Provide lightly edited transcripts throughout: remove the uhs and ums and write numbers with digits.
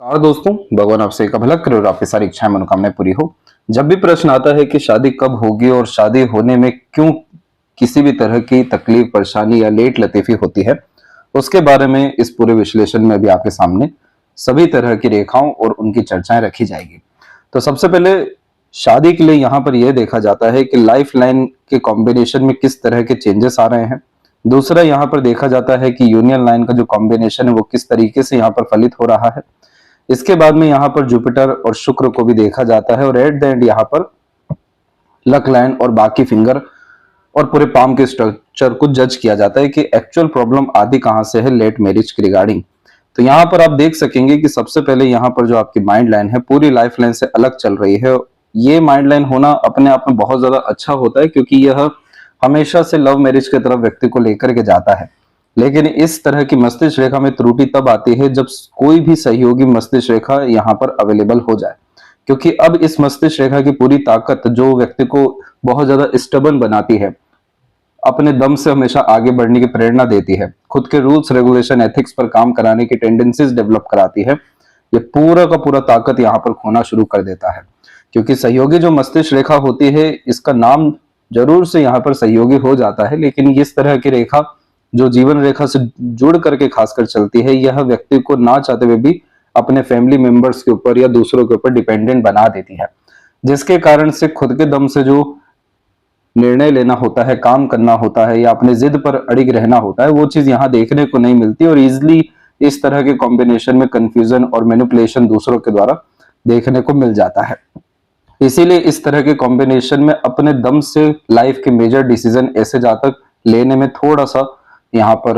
और दोस्तों, भगवान आपसे एक भला करे और आपकी सारी इच्छाएं मनोकामनाएं पूरी हो। जब भी प्रश्न आता है कि शादी कब होगी और शादी होने में क्यों किसी भी तरह की तकलीफ, परेशानी या लेट लतीफी होती है, उसके बारे में इस पूरे विश्लेषण में भी आपके सामने सभी तरह की रेखाओं और उनकी चर्चाएं रखी जाएगी। तो सबसे पहले शादी के लिए यहाँ पर यह देखा जाता है कि लाइफ लाइन के कॉम्बिनेशन में किस तरह के चेंजेस आ रहे हैं। दूसरा, यहाँ पर देखा जाता है कि यूनियन लाइन का जो कॉम्बिनेशन है वो किस तरीके से यहाँ पर फलित हो रहा है। इसके बाद में यहाँ पर जुपिटर और शुक्र को भी देखा जाता है और एट द एंड यहाँ पर लक लाइन और बाकी फिंगर और पूरे पाम के स्ट्रक्चर को जज किया जाता है कि एक्चुअल प्रॉब्लम आदि कहां से है लेट मैरिज के रिगार्डिंग। तो यहाँ पर आप देख सकेंगे कि सबसे पहले यहाँ पर जो आपकी माइंड लाइन है पूरी लाइफ लाइन से अलग चल रही है। ये माइंड लाइन होना अपने आप में बहुत ज्यादा अच्छा होता है, क्योंकि यह हमेशा से लव मैरिज की तरफ व्यक्ति को लेकर के जाता है। लेकिन इस तरह की मस्तिष्क रेखा में त्रुटि तब आती है जब कोई भी सहयोगी मस्तिष्क रेखा यहाँ पर अवेलेबल हो जाए, क्योंकि अब इस मस्तिष्क रेखा की पूरी ताकत जो व्यक्ति को बहुत ज्यादा स्टबन बनाती है, अपने दम से हमेशा आगे बढ़ने की प्रेरणा देती है, खुद के रूल्स रेगुलेशन एथिक्स पर काम कराने की टेंडेंसीज डेवलप कराती है, ये पूरा का पूरा ताकत यहाँ पर खोना शुरू कर देता है। क्योंकि सहयोगी जो मस्तिष्क रेखा होती है, इसका नाम जरूर से यहाँ पर सहयोगी हो जाता है, लेकिन इस तरह की रेखा जो जीवन रेखा से जुड़ करके खासकर चलती है, यह व्यक्ति को ना चाहते हुए भी अपने फैमिली मेंबर्स के ऊपर या दूसरों के ऊपर डिपेंडेंट बना देती है, जिसके कारण से खुद के दम से जो निर्णय लेना होता है, काम करना होता है या अपने जिद पर अड़िग रहना होता है, वो चीज यहाँ देखने को नहीं मिलती और इजिली इस तरह के कॉम्बिनेशन में कंफ्यूजन और मैनिपुलेशन दूसरों के द्वारा देखने को मिल जाता है। इसीलिए इस तरह के कॉम्बिनेशन में अपने दम से लाइफ के मेजर डिसीजन ऐसे जातक लेने में थोड़ा सा यहाँ पर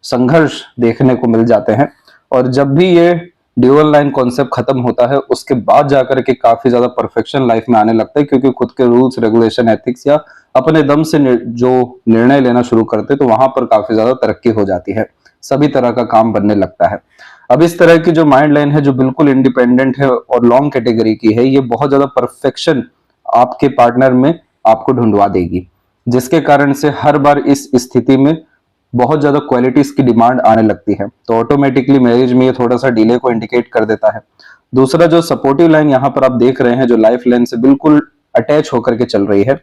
संघर्ष देखने को मिल जाते हैं। और जब भी ये ड्यूअल लाइन कॉन्सेप्ट खत्म होता है, उसके बाद जाकर के काफी ज्यादा परफेक्शन लाइफ में आने लगता है, क्योंकि खुद के रूल्स रेगुलेशन एथिक्स या अपने दम से जो निर्णय लेना शुरू करते हैं, तो वहां पर काफी ज्यादा तरक्की हो जाती है, सभी तरह का काम बनने लगता है। अब इस तरह की जो माइंड लाइन है जो बिल्कुल इंडिपेंडेंट है और लॉन्ग कैटेगरी की है, ये बहुत ज्यादा परफेक्शन आपके पार्टनर में आपको ढूंढवा देगी, जिसके कारण से हर बार इस स्थिति में बहुत ज्यादा क्वालिटीज की डिमांड आने लगती है, तो ऑटोमेटिकली मैरिज में ये थोड़ा सा डिले को इंडिकेट कर देता है। दूसरा, जो सपोर्टिव लाइन यहाँ पर आप देख रहे हैं जो लाइफ लाइन से बिल्कुल अटैच होकर के चल रही है,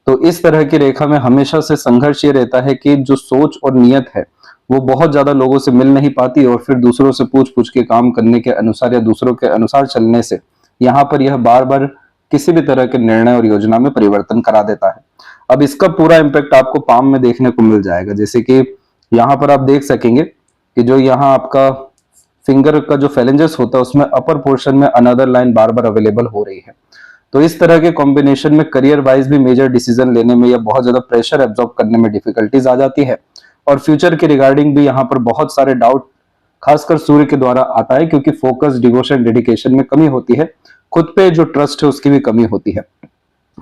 तो इस तरह की रेखा में हमेशा से संघर्ष ये रहता है कि जो सोच और नियत है वो बहुत ज्यादा लोगों से मिल नहीं पाती और फिर दूसरों से पूछ पूछ के काम करने के अनुसार या दूसरों के अनुसार चलने से यहाँ पर यह बार बार किसी भी तरह के निर्णय और योजना में परिवर्तन करा देता है। अब इसका पूरा इम्पैक्ट आपको पाम में देखने को मिल जाएगा, जैसे कि यहाँ पर आप देख सकेंगे कि जो यहाँ आपका फिंगर का जो फेलेंजेस होता है उसमें अपर पोर्शन में अनदर लाइन बार बार अवेलेबल हो रही है। तो इस तरह के कॉम्बिनेशन में करियर वाइज भी मेजर डिसीजन लेने में या बहुत ज्यादा प्रेशर एब्जॉर्ब करने में डिफिकल्टीज आ जाती है और फ्यूचर के रिगार्डिंग भी यहाँ पर बहुत सारे डाउट खासकर सूर्य के द्वारा आता है, क्योंकि फोकस, डिवोशन, डेडिकेशन में कमी होती है, खुद पे जो ट्रस्ट है उसकी भी कमी होती है,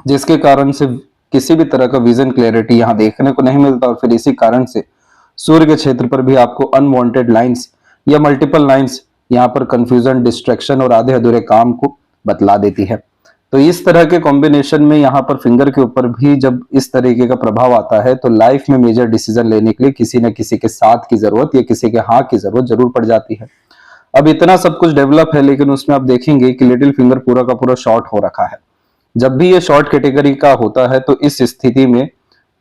जिसके कारण से किसी भी तरह का विजन क्लैरिटी यहाँ देखने को नहीं मिलता और फिर इसी कारण से सूर्य के क्षेत्र पर भी आपको अनवांटेड लाइंस या मल्टीपल लाइंस यहाँ पर कंफ्यूजन, डिस्ट्रैक्शन और आधे अधूरे काम को बतला देती है। तो इस तरह के कॉम्बिनेशन में यहाँ पर फिंगर के ऊपर भी जब इस तरीके का प्रभाव आता है तो लाइफ में मेजर डिसीजन लेने के लिए किसी न किसी के साथ की जरूरत या किसी के हाँ की जरूरत जरूर पड़ जाती है। अब इतना सब कुछ डेवलप है, लेकिन उसमें आप देखेंगे कि लिटिल फिंगर पूरा का पूरा शॉर्ट हो रखा है। जब भी ये शॉर्ट कैटेगरी का होता है तो इस स्थिति में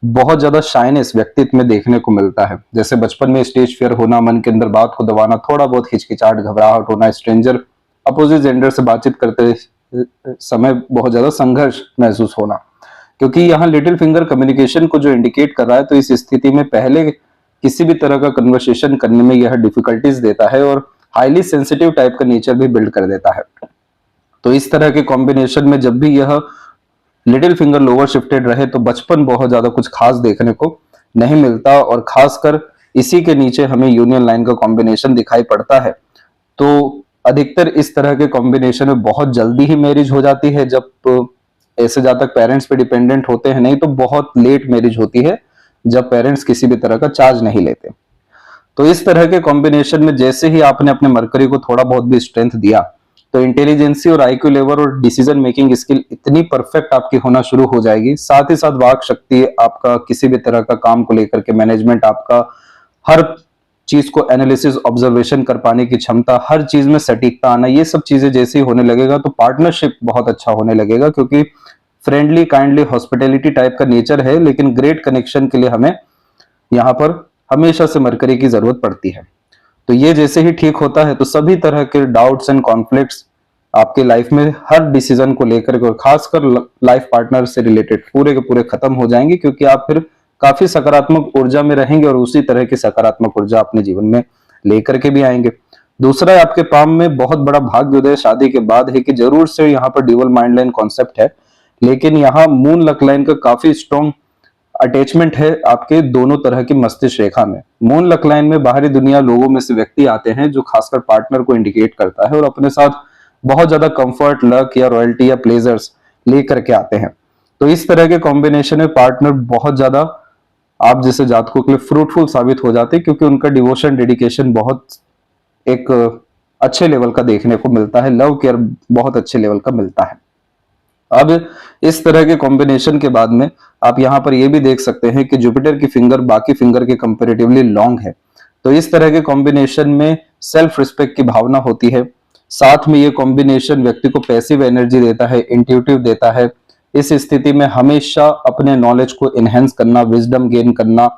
बहुत ज्यादा शाइनेस व्यक्तित्व में देखने को मिलता है, जैसे बचपन में स्टेज फियर होना, मन के अंदर बात को दबाना, थोड़ा बहुत हिचकिचाहट, घबराहट होना, स्ट्रेंजर अपोजिट जेंडर से बातचीत करते समय बहुत ज्यादा संघर्ष महसूस होना, क्योंकि यहाँ लिटिल फिंगर कम्युनिकेशन को जो इंडिकेट कर रहा है, तो इस स्थिति में पहले किसी भी तरह का कन्वर्सेशन करने में यह डिफिकल्टीज देता है और हाईली सेंसिटिव टाइप का नेचर भी बिल्ड कर देता है। तो इस तरह के कॉम्बिनेशन में जब भी यह लिटिल फिंगर लोअर शिफ्टेड रहे तो बचपन बहुत ज्यादा कुछ खास देखने को नहीं मिलता और खासकर इसी के नीचे हमें यूनियन लाइन का कॉम्बिनेशन दिखाई पड़ता है। तो अधिकतर इस तरह के कॉम्बिनेशन में बहुत जल्दी ही मैरिज हो जाती है जब ऐसे जातक पेरेंट्स पे डिपेंडेंट होते हैं, नहीं तो बहुत लेट मैरिज होती है जब पेरेंट्स किसी भी तरह का चार्ज नहीं लेते। तो इस तरह के कॉम्बिनेशन में जैसे ही आपने अपने मरकरी को थोड़ा बहुत भी स्ट्रेंथ दिया, तो इंटेलिजेंसी और आईक्यू लेवल और डिसीजन मेकिंग स्किल इतनी परफेक्ट आपकी होना शुरू हो जाएगी, साथ ही साथ वाक शक्ति आपका, किसी भी तरह का काम को लेकर के मैनेजमेंट आपका, हर चीज को एनालिसिस ऑब्जर्वेशन कर पाने की क्षमता, हर चीज में सटीकता आना, ये सब चीजें जैसे ही होने लगेगा तो पार्टनरशिप बहुत अच्छा होने लगेगा, क्योंकि फ्रेंडली, काइंडली, हॉस्पिटैलिटी टाइप का नेचर है, लेकिन ग्रेट कनेक्शन के लिए हमें यहाँ पर हमेशा से मरकरी की जरूरत पड़ती है। तो ये जैसे ही ठीक होता है तो सभी तरह के डाउट्स एंड कॉन्फ्लिक्ट्स आपके लाइफ में हर डिसीजन को लेकर के, खासकर लाइफ पार्टनर से रिलेटेड, पूरे के पूरे खत्म हो जाएंगे, क्योंकि आप फिर काफी सकारात्मक ऊर्जा में रहेंगे और उसी तरह की सकारात्मक ऊर्जा अपने जीवन में लेकर के भी आएंगे। दूसरा है, आपके पाम में बहुत बड़ा भाग्योदय शादी के बाद है कि जरूर से यहाँ पर ड्यूअल माइंड लाइन कॉन्सेप्ट है, लेकिन यहाँ मून लक लाइन का काफी स्ट्रॉन्ग अटैचमेंट है आपके दोनों तरह की मस्तिष्क रेखा में। मून लक लाइन में बाहरी दुनिया लोगों में से व्यक्ति आते हैं जो खासकर पार्टनर को इंडिकेट करता है और अपने साथ बहुत ज्यादा कंफर्ट, लक या रॉयल्टी या प्लेजर्स लेकर के आते हैं। तो इस तरह के कॉम्बिनेशन में पार्टनर बहुत ज्यादा आप जैसे जातकों के लिए फ्रूटफुल साबित हो जाते हैं, क्योंकि उनका डिवोशन, डेडिकेशन बहुत एक अच्छे लेवल का देखने को मिलता है, लव केयर बहुत अच्छे लेवल का मिलता है। अब इस तरह के कॉम्बिनेशन के बाद में आप यहाँ पर ये भी देख सकते हैं कि जुपिटर की फिंगर बाकी फिंगर के कंपेरेटिवली लॉन्ग है। तो इस तरह के कॉम्बिनेशन में सेल्फ रिस्पेक्ट की भावना होती है। साथ में ये कॉम्बिनेशन व्यक्ति को पैसिव एनर्जी देता है, इंट्यूटिव देता है। इस स्थिति में हमेशा अपने नॉलेज को इनहेंस करना, विजडम गेन करना,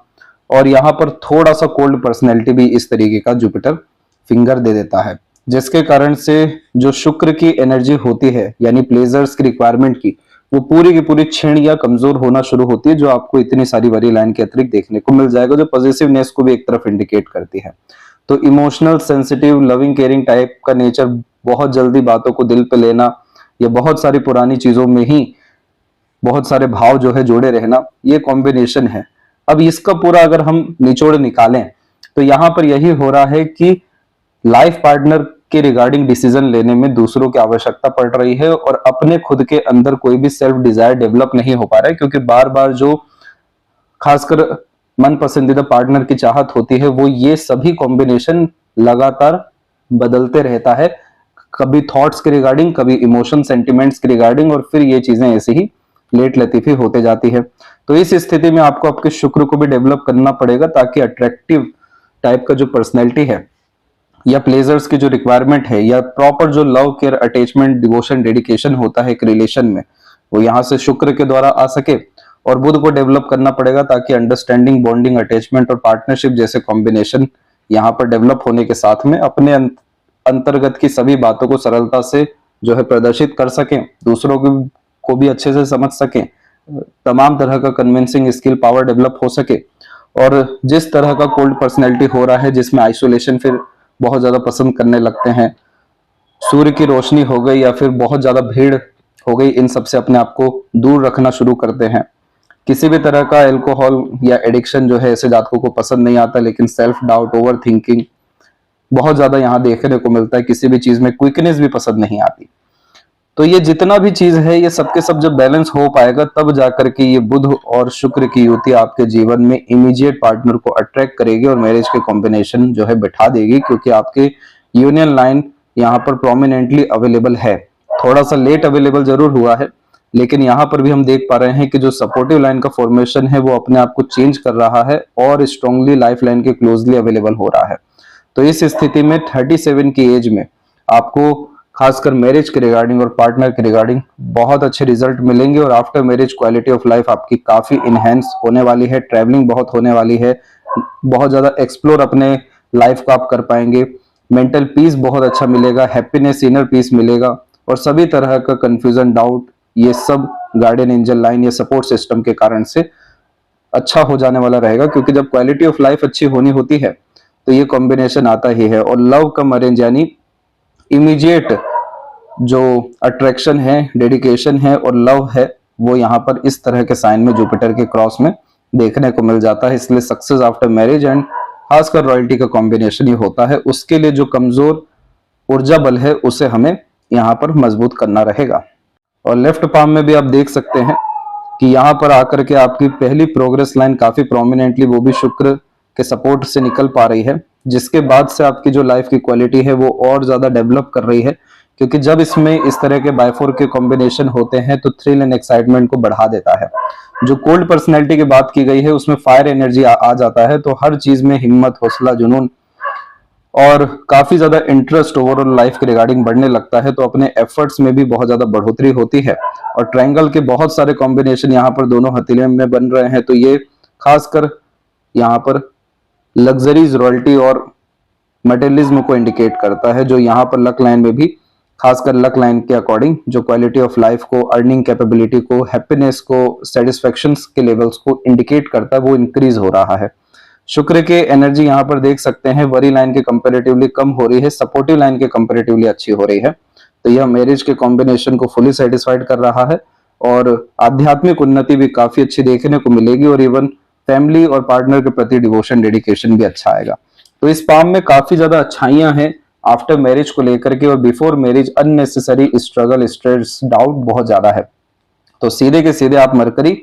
और यहाँ पर थोड़ा सा कोल्ड पर्सनैलिटी भी इस तरीके का जुपिटर फिंगर दे देता है, जिसके कारण से जो शुक्र की एनर्जी होती है यानी प्लेजर्स की रिक्वायरमेंट की, वो पूरी की पूरी क्षीण या कमजोर होना शुरू होती है, जो आपको इतनी सारी बड़ी लाइन के अतिरिक्त देखने को मिल जाएगा, जो पॉजिटिवनेस को भी एक तरफ इंडिकेट करती है। तो emotional, sensitive, loving, caring type का नेचर, बहुत जल्दी बातों को दिल पे लेना या बहुत सारी पुरानी चीजों में ही बहुत सारे भाव जो है जोड़े रहना, ये कॉम्बिनेशन है। अब इसका पूरा अगर हम निचोड़ निकालें तो यहाँ पर यही हो रहा है कि लाइफ पार्टनर के रिगार्डिंग डिसीजन लेने में दूसरों की आवश्यकता पड़ रही है और अपने खुद के अंदर कोई भी सेल्फ डिजायर डेवलप नहीं हो पा रहा है, क्योंकि बार बार जो खासकर मन पसंदीदा पार्टनर की चाहत होती है वो ये सभी कॉम्बिनेशन लगातार बदलते रहता है, कभी थॉट्स के रिगार्डिंग, कभी इमोशन, सेंटिमेंट्स के रिगार्डिंग, और फिर ये चीजें ऐसे ही लेट लतीफी होते जाती है। तो इस स्थिति में आपको आपके शुक्र को भी डेवलप करना पड़ेगा, ताकि अट्रैक्टिव टाइप का जो पर्सनैलिटी है या प्लेजर्स की जो रिक्वायरमेंट है या प्रॉपर जो love care, attachment, devotion, dedication होता है एक रिलेशन में, वो यहाँ से शुक्र के द्वारा आ सके। और बुध को डेवलप करना पड़ेगा ताकि अंडरस्टैंडिंग, बॉन्डिंग, अटैचमेंट और पार्टनरशिप जैसे कॉम्बिनेशन यहाँ पर डेवलप होने के साथ में अपने अंतर्गत की सभी बातों को सरलता से जो है प्रदर्शित कर सकें, दूसरों को भी अच्छे से समझ सकें, तमाम तरह का कन्विंसिंग स्किल पावर डेवलप हो सके। और जिस तरह का कोल्ड पर्सनैलिटी हो रहा है जिसमें आइसोलेशन फिर बहुत ज्यादा पसंद करने लगते हैं, सूर्य की रोशनी हो गई या फिर बहुत ज्यादा भीड़ हो गई, इन सब से अपने आप को दूर रखना शुरू करते हैं। किसी भी तरह का एल्कोहल या एडिक्शन जो है ऐसे जातकों को पसंद नहीं आता, लेकिन सेल्फ डाउट, ओवर थिंकिंग बहुत ज्यादा यहाँ देखने को मिलता है। किसी भी चीज में क्विकनेस भी पसंद नहीं आती। तो ये जितना भी चीज है ये सबके सब जब बैलेंस हो पाएगा तब जाकर के ये बुध और शुक्र की युति आपके जीवन में इमीडिएट पार्टनर को अट्रैक्ट करेगी और मैरिज के कॉम्बिनेशन जो है बिठा देगी, क्योंकि आपके यूनियन लाइन यहाँ पर प्रोमिनेंटली अवेलेबल है। थोड़ा सा लेट अवेलेबल जरूर हुआ है, लेकिन यहाँ पर भी हम देख पा रहे हैं कि जो सपोर्टिव लाइन का फॉर्मेशन है वो अपने आप को चेंज कर रहा है और स्ट्रांगली लाइफ लाइन के क्लोजली अवेलेबल हो रहा है। तो इस स्थिति में 37 की एज में आपको खासकर मैरिज के रिगार्डिंग और पार्टनर के रिगार्डिंग बहुत अच्छे रिजल्ट मिलेंगे, और after marriage quality of life आपकी काफी इनहेंस होने वाली है, ट्रैवलिंग बहुत होने वाली है, बहुत ज्यादा एक्सप्लोर अपने लाइफ को आप कर पाएंगे, मेंटल पीस बहुत अच्छा मिलेगा, हैप्पीनेस, इनर पीस मिलेगा, और सभी तरह का कंफ्यूजन, डाउट, ये सब गार्डियन एंजल लाइन या सपोर्ट सिस्टम के कारण से अच्छा हो जाने वाला रहेगा। क्योंकि जब क्वालिटी ऑफ लाइफ अच्छी होनी होती है तो ये कॉम्बिनेशन आता ही है। और लव कम अरेंज यानी इमीडिएट जो अट्रैक्शन है, डेडिकेशन है और लव है, वो यहाँ पर इस तरह के साइन में जुपिटर के क्रॉस में देखने को मिल जाता है। इसलिए सक्सेस आफ्टर मैरिज एंड खासकर रॉयल्टी का कॉम्बिनेशन ही होता है। उसके लिए जो कमजोर ऊर्जा बल है उसे हमें यहाँ पर मजबूत करना रहेगा। और लेफ्ट पाम में भी आप देख सकते हैं कि यहाँ पर आकर के आपकी पहली प्रोग्रेस लाइन काफी प्रोमिनेंटली वो भी शुक्र के सपोर्ट से निकल पा रही है, जिसके बाद से आपकी जो लाइफ की क्वालिटी है वो और ज्यादा डेवलप कर रही है। क्योंकि जब इसमें इस तरह के बाइफोर के कॉम्बिनेशन होते हैं तो थ्रिल एंड एक्साइटमेंट को बढ़ा देता है। जो कोल्ड पर्सनैलिटी की बात की गई है उसमें फायर एनर्जी आ जाता है, तो हर चीज में हिम्मत, हौसला, जुनून और काफी ज्यादा इंटरेस्ट ओवरऑल लाइफ के रिगार्डिंग बढ़ने लगता है, तो अपने एफर्ट्स में भी बहुत ज्यादा बढ़ोतरी होती है। और ट्रायंगल के बहुत सारे कॉम्बिनेशन यहाँ पर दोनों हथेलियों में बन रहे हैं, तो ये खासकर यहाँ पर लग्जरीज, रॉयल्टी और मटेरियलिज्म को इंडिकेट करता है, जो यहाँ पर लक लाइन में भी खासकर लक लाइन के अकॉर्डिंग जो क्वालिटी ऑफ लाइफ को, अर्निंग कैपेबिलिटी को, हैप्पीनेस को, सेटिस्फेक्शन के लेवल्स को इंडिकेट करता है, वो इंक्रीज हो रहा है। शुक्र के एनर्जी यहाँ पर देख सकते हैं वरी लाइन के कंपेरेटिवली कम हो रही है, सपोर्टिव लाइन के कंपेरेटिवली अच्छी हो रही है। तो यह मैरिज के कॉम्बिनेशन को फुली सेटिस्फाइड कर रहा है और आध्यात्मिक उन्नति भी काफी अच्छी देखने को मिलेगी और इवन फैमिली और पार्टनर के प्रति डिवोशन, डेडिकेशन भी अच्छा आएगा। तो इस पाम में काफी ज्यादा अच्छाइयां हैं आफ्टर मैरिज को लेकर के, और before marriage unnecessary struggle, stress, doubt बहुत ज्यादा है। तो सीधे के सीधे आप मरकरी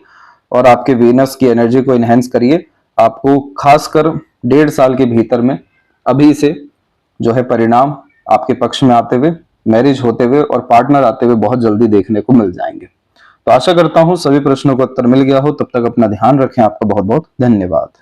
और आपके वीनस की एनर्जी को इनहेंस करिए। आपको खासकर 1.5 साल के भीतर में अभी से जो है परिणाम आपके पक्ष में आते हुए, मैरिज होते हुए और पार्टनर आते हुए बहुत जल्दी देखने को मिल जाएंगे। तो आशा करता हूं सभी प्रश्नों का उत्तर मिल गया हो। तब तक अपना ध्यान रखें। आपका बहुत बहुत धन्यवाद।